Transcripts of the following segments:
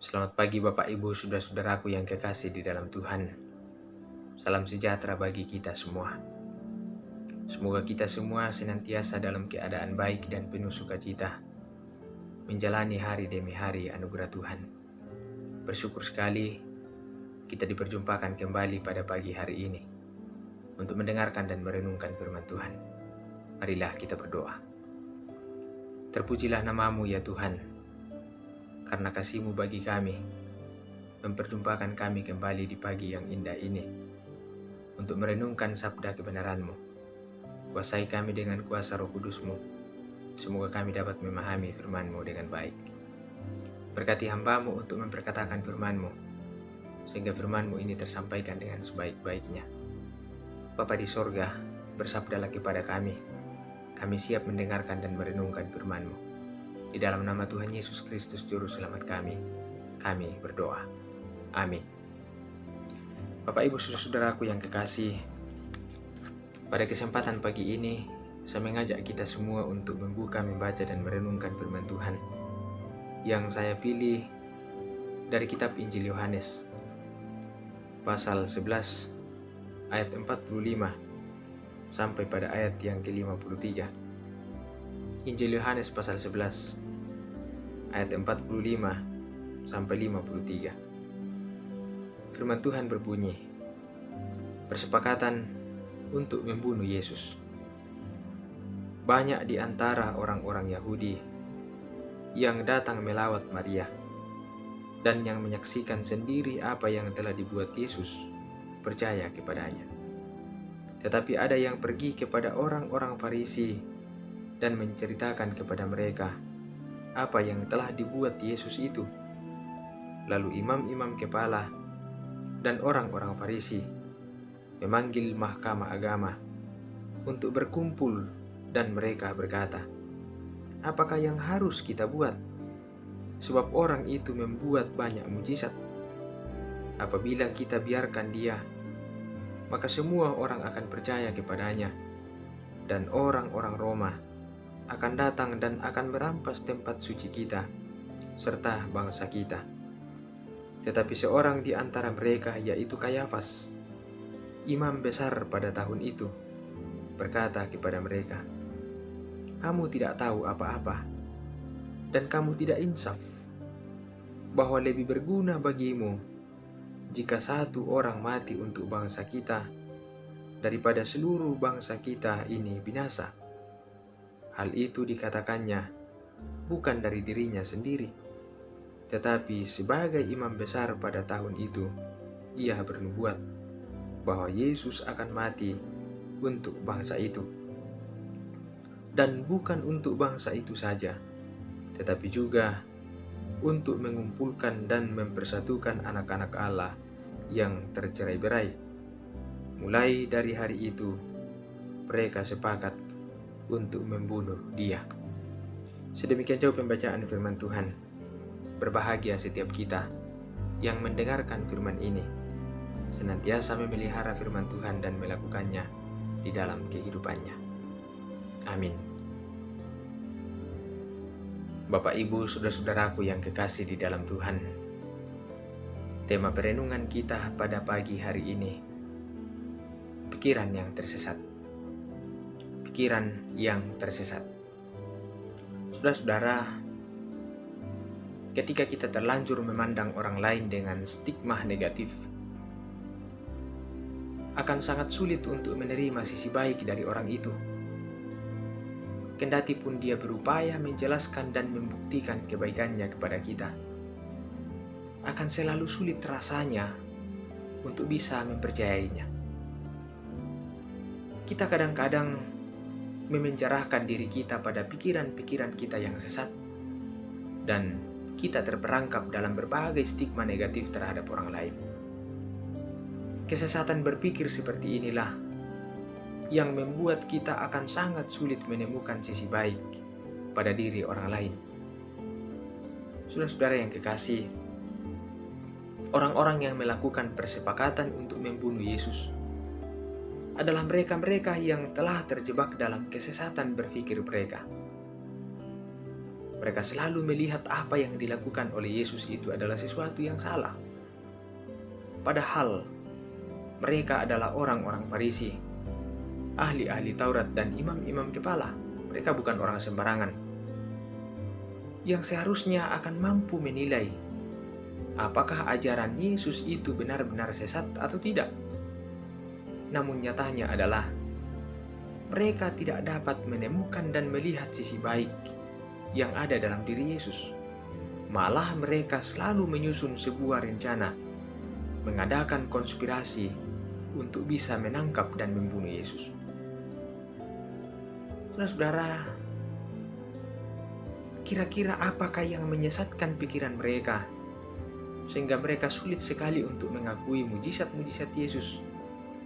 Selamat pagi Bapak Ibu Saudara-saudaraku yang kekasih di dalam Tuhan. Salam sejahtera bagi kita semua. Semoga kita semua senantiasa dalam keadaan baik dan penuh sukacita, menjalani hari demi hari anugerah Tuhan. Bersyukur sekali kita diperjumpakan kembali pada pagi hari ini untuk mendengarkan dan merenungkan firman Tuhan. Marilah kita berdoa. Terpujilah namamu ya Tuhan, karena kasih-Mu bagi kami, memperjumpakan kami kembali di pagi yang indah ini, untuk merenungkan sabda kebenaran-Mu. Kuasai kami dengan kuasa Roh Kudus-Mu, semoga kami dapat memahami firman-Mu dengan baik. Berkati hamba-Mu untuk memperkatakan firman-Mu, sehingga firman-Mu ini tersampaikan dengan sebaik-baiknya. Bapa di sorga, bersabdalah kepada kami siap mendengarkan dan merenungkan firman-Mu. Di dalam nama Tuhan Yesus Kristus Juru Selamat kami berdoa. Amin. Bapak Ibu Saudara-saudaraku yang kekasih, pada kesempatan pagi ini saya mengajak kita semua untuk membuka, membaca dan merenungkan firman Tuhan yang saya pilih dari kitab Injil Yohanes pasal 11 ayat 45 sampai pada ayat yang ke-53. Injil Yohanes pasal 11 ayat 45 sampai 53. Firman Tuhan berbunyi, persepakatan untuk membunuh Yesus. Banyak di antara orang-orang Yahudi yang datang melawat Maria dan yang menyaksikan sendiri apa yang telah dibuat Yesus percaya kepadanya. Tetapi ada yang pergi kepada orang-orang Farisi dan menceritakan kepada mereka apa yang telah dibuat Yesus itu. Lalu imam-imam kepala dan orang-orang Farisi memanggil mahkamah agama untuk berkumpul, dan mereka berkata, "Apakah yang harus kita buat? Sebab orang itu membuat banyak mujizat. Apabila kita biarkan dia, maka semua orang akan percaya kepadanya, dan orang-orang Roma akan datang dan akan merampas tempat suci kita serta bangsa kita." Tetapi seorang di antara mereka, yaitu Kayafas, imam besar pada tahun itu, berkata kepada mereka, "Kamu tidak tahu apa-apa, dan kamu tidak insaf, bahwa lebih berguna bagimu jika satu orang mati untuk bangsa kita daripada seluruh bangsa kita ini binasa." Hal itu dikatakannya bukan dari dirinya sendiri, tetapi sebagai imam besar pada tahun itu, ia bernubuat bahwa Yesus akan mati untuk bangsa itu. Dan bukan untuk bangsa itu saja, tetapi juga untuk mengumpulkan dan mempersatukan anak-anak Allah yang tercerai-berai. Mulai dari hari itu, mereka sepakat untuk membunuh dia. Sedemikian jauh pembacaan firman Tuhan. Berbahagia setiap kita yang mendengarkan firman ini, senantiasa memelihara firman Tuhan dan melakukannya di dalam kehidupannya. Amin. Bapak Ibu Saudara-saudaraku yang kekasih di dalam Tuhan, tema perenungan kita pada pagi hari ini, pikiran yang tersesat. Pikiran yang tersesat. Saudara-saudara, ketika kita terlanjur memandang orang lain dengan stigma negatif, akan sangat sulit untuk menerima sisi baik dari orang itu. Kendati pun dia berupaya menjelaskan dan membuktikan kebaikannya kepada kita, akan selalu sulit rasanya untuk bisa mempercayainya. Kita kadang-kadang memenjarakan diri kita pada pikiran-pikiran kita yang sesat, dan kita terperangkap dalam berbagai stigma negatif terhadap orang lain. Kesesatan berpikir seperti inilah yang membuat kita akan sangat sulit menemukan sisi baik pada diri orang lain. Saudara-saudara yang kekasih, orang-orang yang melakukan persepakatan untuk membunuh Yesus adalah mereka-mereka yang telah terjebak dalam kesesatan berpikir mereka. Mereka selalu melihat apa yang dilakukan oleh Yesus itu adalah sesuatu yang salah. Padahal mereka adalah orang-orang Farisi, ahli-ahli Taurat dan imam-imam kepala. Mereka bukan orang sembarangan yang seharusnya akan mampu menilai apakah ajaran Yesus itu benar-benar sesat atau tidak. Namun nyatanya adalah mereka tidak dapat menemukan dan melihat sisi baik yang ada dalam diri Yesus. Malah mereka selalu menyusun sebuah rencana, mengadakan konspirasi untuk bisa menangkap dan membunuh Yesus. Saudara, kira-kira apakah yang menyesatkan pikiran mereka sehingga mereka sulit sekali untuk mengakui mujizat-mujizat Yesus,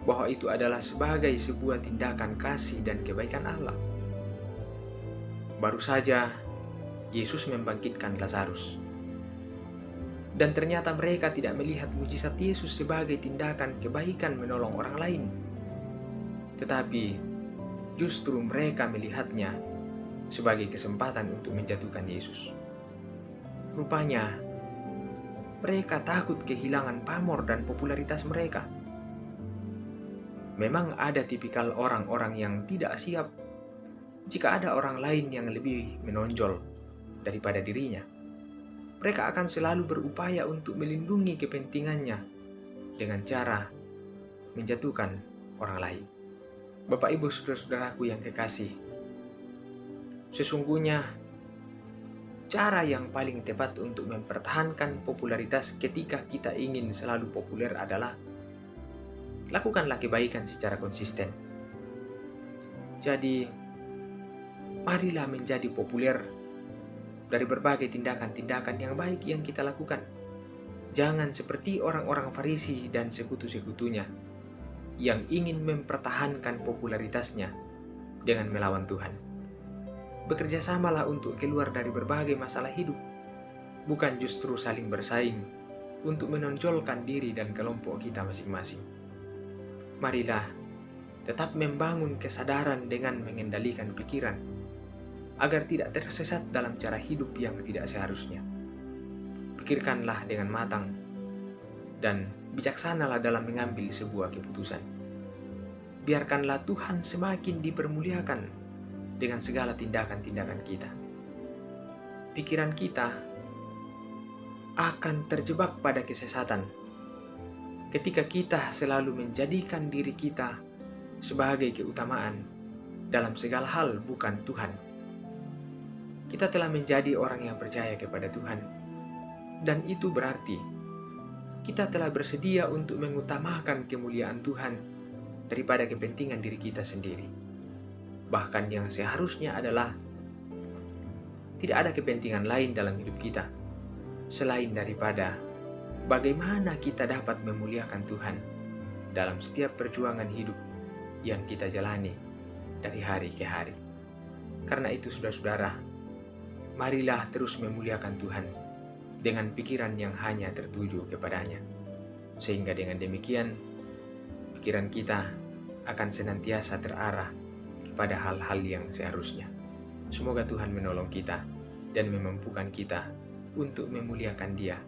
bahwa itu adalah sebagai sebuah tindakan kasih dan kebaikan Allah? Baru saja Yesus membangkitkan Lazarus, dan ternyata mereka tidak melihat mujizat Yesus sebagai tindakan kebaikan menolong orang lain, tetapi justru mereka melihatnya sebagai kesempatan untuk menjatuhkan Yesus. Rupanya mereka takut kehilangan pamor dan popularitas mereka. Memang ada tipikal orang-orang yang tidak siap jika ada orang lain yang lebih menonjol daripada dirinya. Mereka akan selalu berupaya untuk melindungi kepentingannya dengan cara menjatuhkan orang lain. Bapak, Ibu, saudara-saudaraku yang kekasih, sesungguhnya cara yang paling tepat untuk mempertahankan popularitas ketika kita ingin selalu populer adalah lakukanlah kebaikan secara konsisten. Jadi, marilah menjadi populer dari berbagai tindakan-tindakan yang baik yang kita lakukan. Jangan seperti orang-orang Farisi dan sekutu-sekutunya yang ingin mempertahankan popularitasnya dengan melawan Tuhan. Bekerja samalah untuk keluar dari berbagai masalah hidup, bukan justru saling bersaing untuk menonjolkan diri dan kelompok kita masing-masing. Marilah tetap membangun kesadaran dengan mengendalikan pikiran, agar tidak tersesat dalam cara hidup yang tidak seharusnya. Pikirkanlah dengan matang dan bijaksanalah dalam mengambil sebuah keputusan. Biarkanlah Tuhan semakin dipermuliakan dengan segala tindakan-tindakan kita. Pikiran kita akan terjebak pada kesesatan ketika kita selalu menjadikan diri kita sebagai keutamaan dalam segala hal, bukan Tuhan. Kita telah menjadi orang yang percaya kepada Tuhan, dan itu berarti kita telah bersedia untuk mengutamakan kemuliaan Tuhan daripada kepentingan diri kita sendiri. Bahkan yang seharusnya adalah tidak ada kepentingan lain dalam hidup kita selain daripada bagaimana kita dapat memuliakan Tuhan dalam setiap perjuangan hidup yang kita jalani dari hari ke hari. Karena itu, saudara-saudara, marilah terus memuliakan Tuhan dengan pikiran yang hanya tertuju kepadanya. Sehingga dengan demikian, pikiran kita akan senantiasa terarah kepada hal-hal yang seharusnya. Semoga Tuhan menolong kita dan memampukan kita untuk memuliakan Dia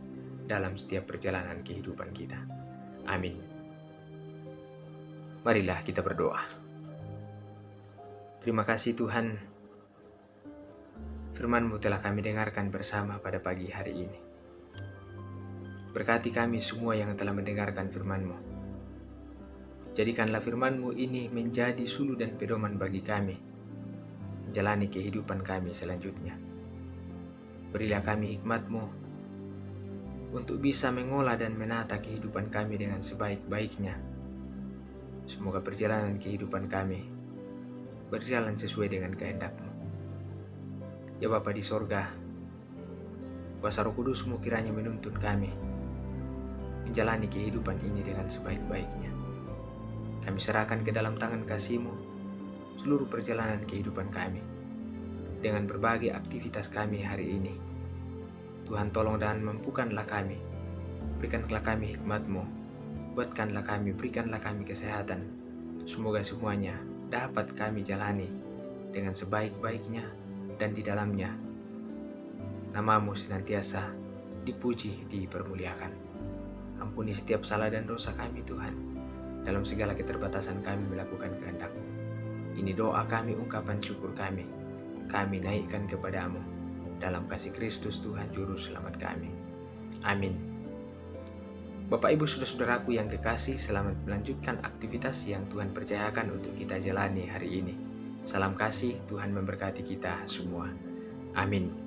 dalam setiap perjalanan kehidupan kita. Amin. Marilah kita berdoa. Terima kasih Tuhan, firman-Mu telah kami dengarkan bersama pada pagi hari ini. Berkati kami semua yang telah mendengarkan firman-Mu. Jadikanlah firman-Mu ini menjadi suluh dan pedoman bagi kami menjalani kehidupan kami selanjutnya. Berilah kami hikmat-Mu untuk bisa mengolah dan menata kehidupan kami dengan sebaik-baiknya. Semoga perjalanan kehidupan kami berjalan sesuai dengan kehendak-Mu. Ya Bapa di sorga, kuasa Roh Kudus-Mu kiranya menuntun kami menjalani kehidupan ini dengan sebaik-baiknya. Kami serahkan ke dalam tangan kasih-Mu seluruh perjalanan kehidupan kami dengan berbagai aktivitas kami hari ini. Tuhan tolong dan mampukanlah kami, berikanlah kami hikmat-Mu, kuatkanlah kami, berikanlah kami kesehatan. Semoga semuanya dapat kami jalani dengan sebaik-baiknya, dan di dalamnya Namamu senantiasa dipuji, dipermuliakan. Ampuni setiap salah dan dosa kami Tuhan, dalam segala keterbatasan kami melakukan kehendak-Mu. Ini doa kami, ungkapan syukur kami naikkan kepadamu, dalam kasih Kristus Tuhan Juru Selamat kami. Amin. Bapak Ibu saudara-saudaraku yang kekasih, selamat melanjutkan aktivitas yang Tuhan percayakan untuk kita jalani hari ini. Salam kasih, Tuhan memberkati kita semua. Amin.